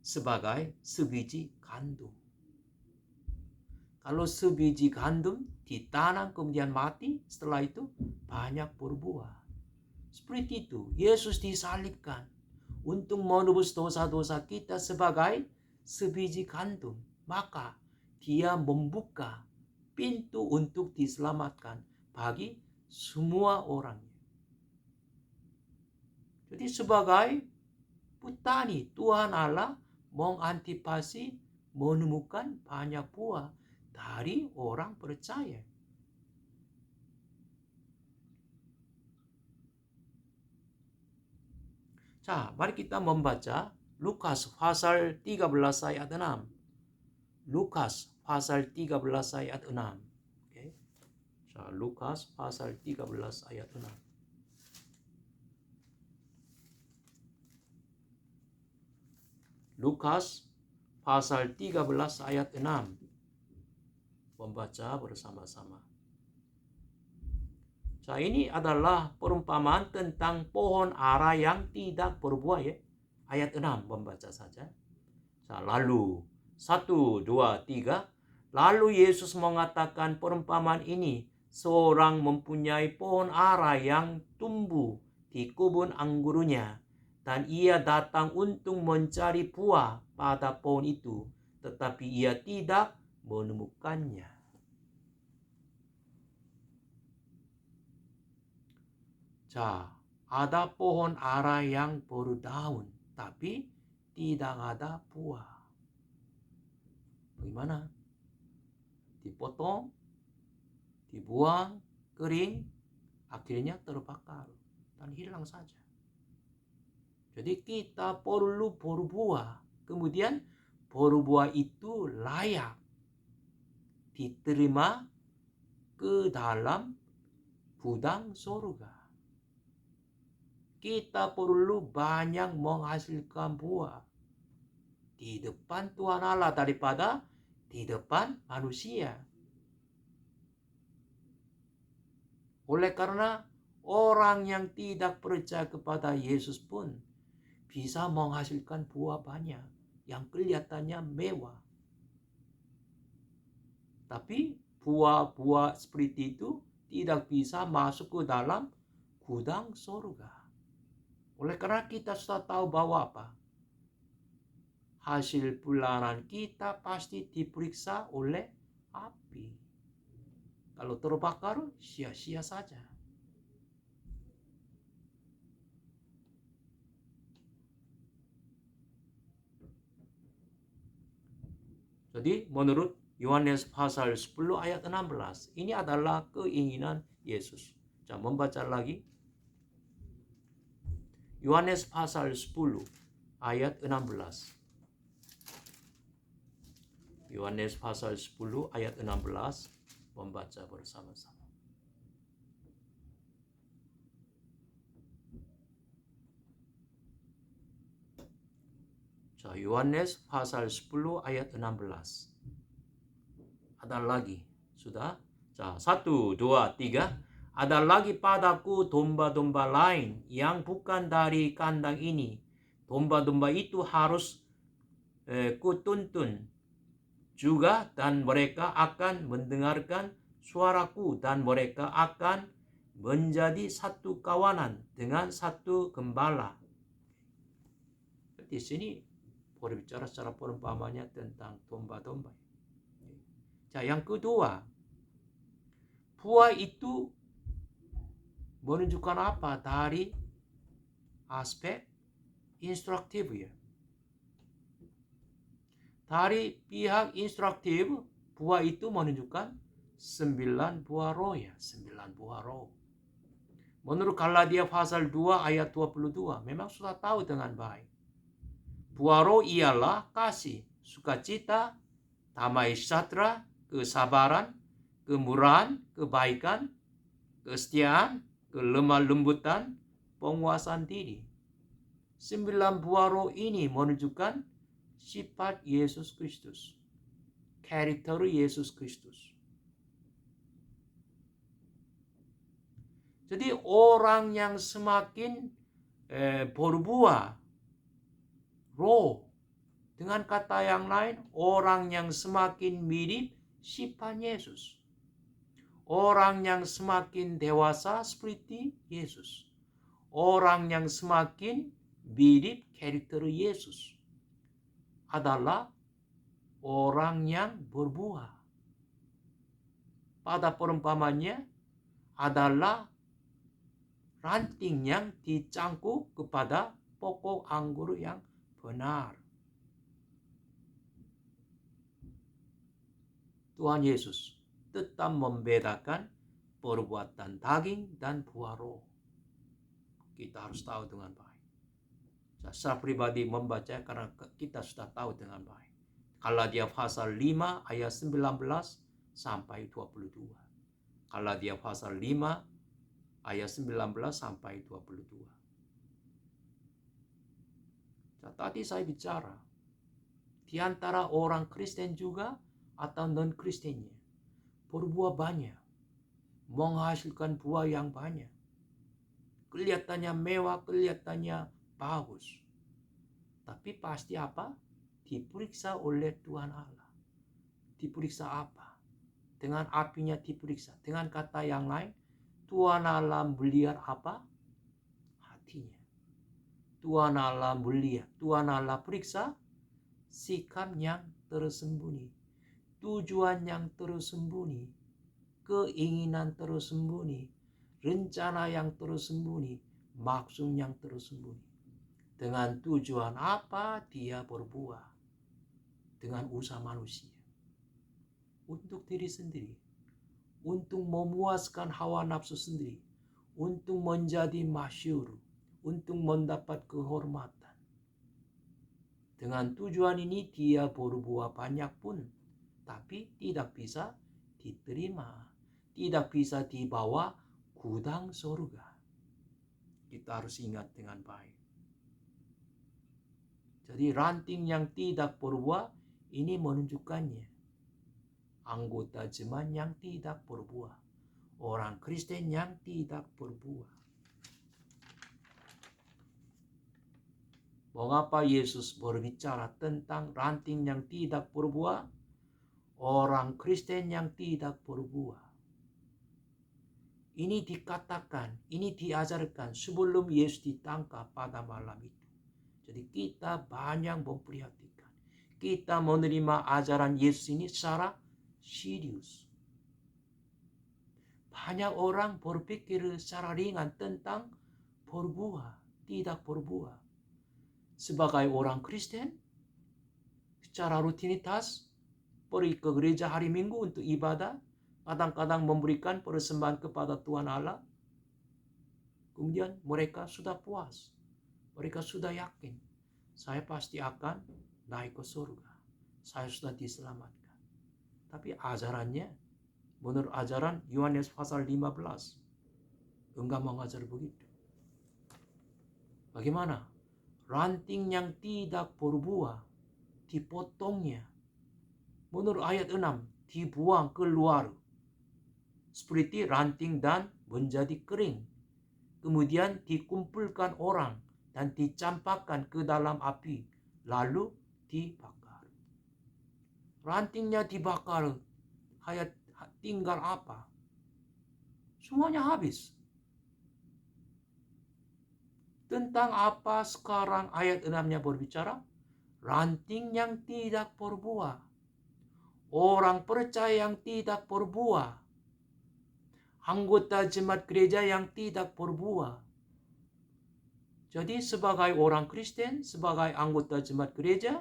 Speaker 1: sebagai sebiji gandum. Kalau sebiji gandum ditanam kemudian mati, setelah itu banyak berbuah. Seperti itu, Yesus disalibkan untuk menebus dosa-dosa kita sebagai sebiji gandum. Maka Dia membuka pintu untuk diselamatkan bagi semua orangnya. Jadi sebagai petani, Tuhan Allah mengantisipasi menemukan banyak buah dari orang percaya. 자, mari kita membaca Lukas pasal 13 ayat 6. Lukas pasal 13 ayat 6. Okay. 자, Lukas pasal 13 ayat 6. Lukas pasal 13 ayat 6. Membaca bersama-sama. 자, ini adalah perumpamaan tentang pohon ara yang tidak berbuah ya. Ayat 6 membaca saja. 자, lalu 1, 2, 3. Lalu Yesus mengatakan perumpamaan ini, seorang mempunyai pohon ara yang tumbuh di kebun anggurnya, dan ia datang untuk mencari buah pada pohon itu, tetapi ia tidak menemukannya. 자, ada pohon ara yang berdaun, tapi tidak ada buah. Bagaimana? Dipotong, dibuang, kering, akhirnya terbakar dan hilang saja. Jadi kita perlu berbuah. Kemudian berbuah itu layak diterima ke dalam gudang surga. Kita perlu banyak menghasilkan buah di depan Tuhan Allah daripada di depan manusia. Oleh karena orang yang tidak percaya kepada Yesus pun bisa menghasilkan buah banyak yang kelihatannya mewah. Tapi buah-buah seperti itu tidak bisa masuk ke dalam gudang surga. Oleh karena kita sudah tahu bahwa apa? Hasil bulanan kita pasti diperiksa oleh api. Kalau terbakar, sia-sia saja. Jadi menurut Yohanes pasal 10 ayat 16, ini adalah keinginan Yesus. Saya membaca lagi. Yohanes pasal 10 ayat 16. Yohanes pasal 10 ayat 16, membaca bersama-sama. Yohanes pasal 10 ayat 16. Ada lagi. Sudah? 1, 2, 3. Ada lagi padaku domba-domba lain yang bukan dari kandang ini. Domba-domba itu harus kutuntun juga, dan mereka akan mendengarkan suaraku, dan mereka akan menjadi satu kawanan dengan satu gembala. Di sini berbicara secara perumpamannya tentang domba-domba. Yang kedua, buah itu menunjukkan apa? Dari aspek instruktif ya. Dari pihak instruktif, buah itu menunjukkan 9 buah roh ya, 9 buah roh. Menurut Galatia pasal 2 ayat 22, memang sudah tahu dengan baik. Buah roh ialah kasih, sukacita, damai sejahtera, kesabaran, kemurahan, kebaikan, kesetiaan, kelemah lembutan, penguasaan diri. 9 buah roh ini menunjukkan sifat Yesus Kristus, karakter Yesus Kristus. Jadi orang yang semakin berbuah roh, dengan kata yang lain, orang yang semakin mirip sifat Yesus. Orang yang semakin dewasa seperti Yesus. Orang yang semakin mirip karakter Yesus adalah orang yang berbuah. Pada perumpamannya adalah ranting yang dicangkuk kepada pokok anggur yang benar. Tuhan Yesus tetap membedakan perbuatan daging dan buah roh. Kita harus tahu dengan baik. Saya pribadi membaca karena kita sudah tahu dengan baik. Galatia pasal 5 ayat 19 sampai 22. Galatia pasal 5 ayat 19 sampai 22. Tadi saya bicara, di antara orang Kristen juga atau non-Kristennya, berbuah banyak, menghasilkan buah yang banyak. Kelihatannya mewah, kelihatannya bagus. Tapi pasti apa? Diperiksa oleh Tuhan Allah. diperiksa apa? Dengan apinya diperiksa. Dengan kata yang lain, Tuhan Allah melihat apa? Hatinya. Tuhan Allah melihat, Tuhan Allah periksa sikap yang tersembunyi, tujuan yang tersembunyi, keinginan tersembunyi, rencana yang tersembunyi, maksud yang tersembunyi. Dengan tujuan apa dia berbuat? Dengan usaha manusia. Untuk diri sendiri. Untuk memuaskan hawa nafsu sendiri. Untuk menjadi masyhur. Untuk mendapat kehormatan. Dengan tujuan ini dia berbuat banyak pun. Tapi tidak bisa diterima. Tidak bisa dibawa gudang surga. Kita harus ingat dengan baik. Jadi ranting yang tidak berbuah ini menunjukkannya. Anggota jemaat yang tidak berbuah. Orang Kristen yang tidak berbuah. Mengapa Yesus berbicara tentang ranting yang tidak berbuah? Orang Kristen yang tidak berbuah. Ini dikatakan, ini diajarkan sebelum Yesus ditangkap pada malam itu. Jadi kita banyak memperhatikan. Kita menerima ajaran Yesus ini secara serius. Banyak orang berpikir secara ringan tentang berbuah, tidak berbuah. Sebagai orang Kristen, secara rutinitas, pergi ke gereja hari Minggu untuk ibadah, kadang-kadang memberikan persembahan kepada Tuhan Allah. Kemudian mereka sudah puas. Mereka sudah yakin, saya pasti akan naik ke surga. Saya sudah diselamatkan. Tapi ajarannya, menurut ajaran Yohanes pasal 15, enggak mengajar begitu. Bagaimana? Ranting yang tidak berbuah, dipotongnya. Menurut ayat 6, dibuang keluar. Seperti ranting dan menjadi kering. Kemudian dikumpulkan orang dan dicampakkan ke dalam api, lalu dibakar. Rantingnya dibakar, tinggal apa? Semuanya habis. Tentang apa sekarang ayat 6-nya berbicara? Ranting yang tidak berbuah. Orang percaya yang tidak berbuah. Anggota jemaat gereja yang tidak berbuah. Jadi sebagai orang Kristen, sebagai anggota jemaat gereja,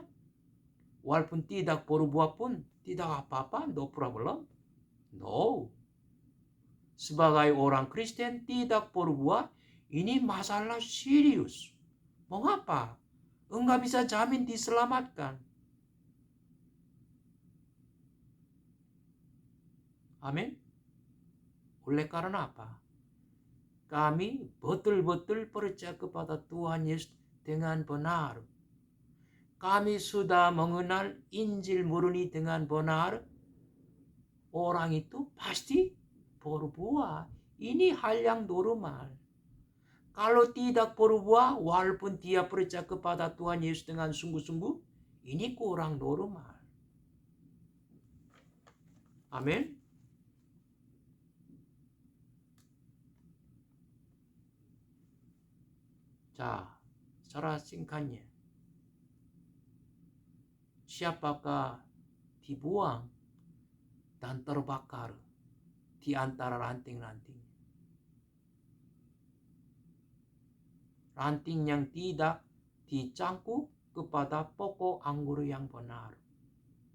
Speaker 1: walaupun tidak berbuah pun tidak apa-apa, no problem. No. Sebagai orang Kristen tidak berbuah, ini masalah serius. Mengapa? Enggak bisa jamin diselamatkan. Amin. Oleh karena apa? Kami betul-betul percaya kepada Tuhan Yesus dengan benar. Kami sudah mengenal Injil murni dengan benar. Orang itu pasti berbuah. Ini hal yang normal. Kalau tidak berbuah, walaupun dia percaya kepada Tuhan Yesus dengan sungguh-sungguh, ini kurang normal. Amin. 자, secara singkatnya, siapakah dibuang dan terbakar di antara ranting-ranting? Ranting yang tidak dicangkuk kepada pokok anggur yang benar.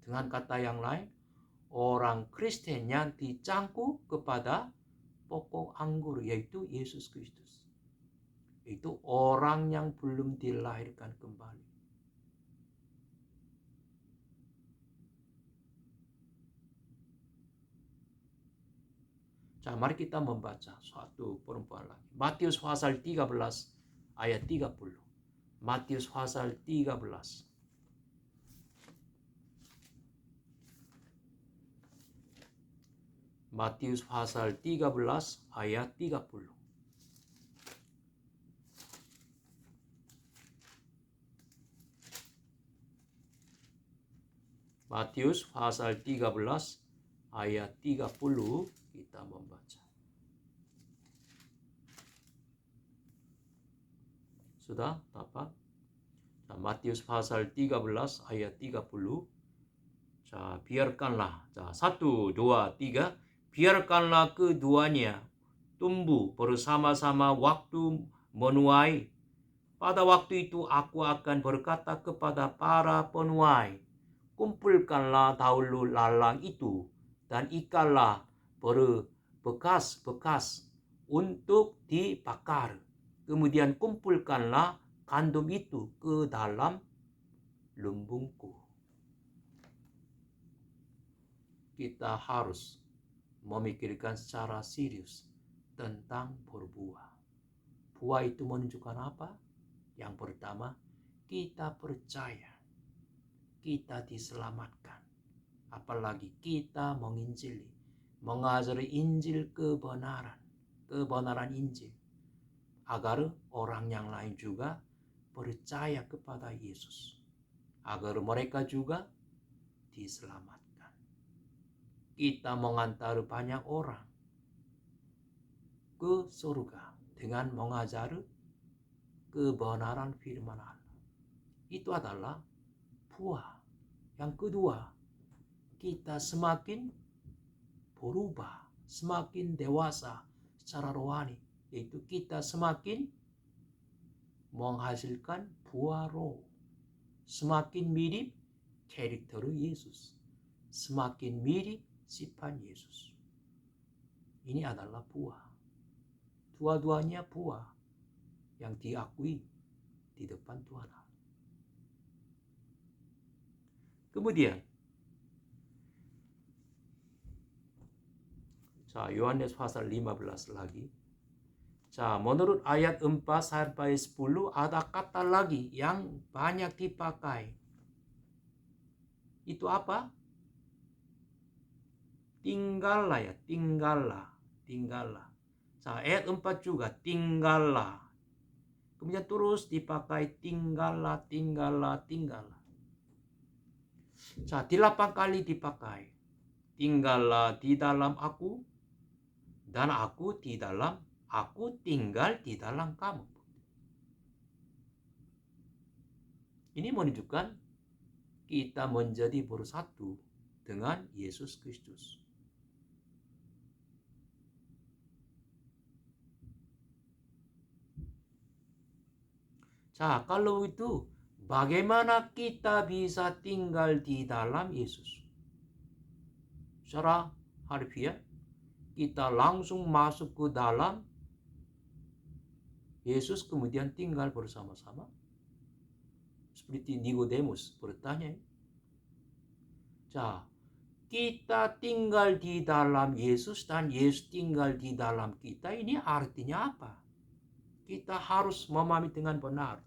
Speaker 1: Dengan kata yang lain, orang Kristen yang dicangkuk kepada pokok anggur, yaitu Yesus Kristus. Itu orang yang belum dilahirkan kembali. Mari kita membaca suatu perempuan lagi. Matius pasal 13 ayat 30. Matius pasal 13. Matius pasal 13 ayat 30. Matius pasal 13 ayat 30 kita membaca. Sudah dapat? Matius pasal 13 ayat 30. Biarkanlah. 1, 2, 3. Biarkanlah keduanya tumbuh bersama-sama waktu menuai. Pada waktu itu aku akan berkata kepada para penuai, kumpulkanlah dahulu lalang itu dan ikanlah berbekas-bekas untuk dibakar. Kemudian kumpulkanlah gandum itu ke dalam lumbungku. Kita harus memikirkan secara serius tentang berbuah. Buah itu menunjukkan apa? Yang pertama, kita percaya kita diselamatkan. Apalagi kita menginjili, mengajari Injil kebenaran Injil. Agar orang yang lain juga percaya kepada Yesus. Agar mereka juga diselamatkan. Kita mengantar banyak orang ke surga dengan mengajari kebenaran firman Allah. Itu adalah buah. Yang kedua, kita semakin berubah, semakin dewasa secara rohani, yaitu kita semakin menghasilkan buah roh, semakin mirip karakter Yesus, semakin mirip sifat Yesus. Ini adalah buah. Dua-duanya buah yang diakui di depan Tuhan. Kemudian, Yohanes pasal 15 lagi. Menurut ayat 4 sampai 10 ada kata lagi yang banyak dipakai. Itu apa? Tinggallah ya, tinggallah. Ayat 4 juga tinggallah. Kemudian terus dipakai tinggallah. 8 kali dipakai. Tinggallah di dalam aku dan aku tinggal di dalam kamu. Ini menunjukkan kita menjadi bersatu dengan Yesus Kristus. Kalau itu, bagaimana kita bisa tinggal di dalam Yesus? Secara harfiah, kita langsung masuk ke dalam Yesus kemudian tinggal bersama-sama. Seperti Nikodemus bertanya. Kita tinggal di dalam Yesus dan Yesus tinggal di dalam kita. Ini artinya apa? Kita harus memahami dengan benar.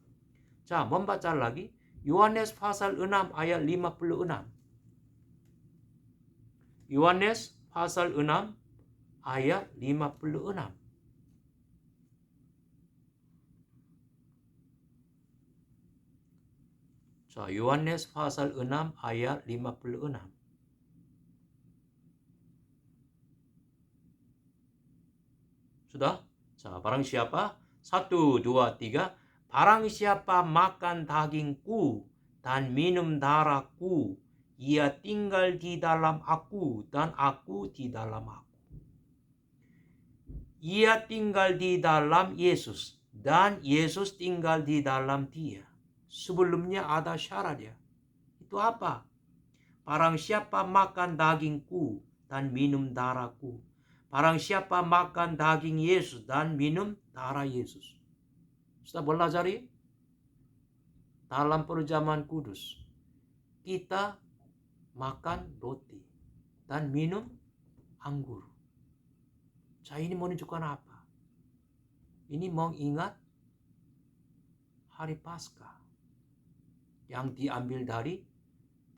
Speaker 1: Membaca lagi Yohanes pasal 6 ayat 56. Yohanes pasal 6 ayat 56. Yohanes pasal 6 ayat 56. Sudah? Barang siapa? 1, 2, 3. Barang siapa makan dagingku dan minum darahku, ia tinggal di dalam aku dan aku di dalam aku. Ia tinggal di dalam Yesus dan Yesus tinggal di dalam dia. Sebelumnya ada syarat ya. Itu apa? Barang siapa makan dagingku dan minum darahku. Barang siapa makan daging Yesus dan minum darah Yesus. Sudah belajar ya? Dalam perjamuan kudus, kita makan roti dan minum anggur. Ini menunjukkan apa? Ini mengingat hari Paskah yang diambil dari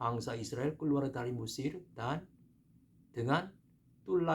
Speaker 1: bangsa Israel keluar dari Mesir dan dengan tulah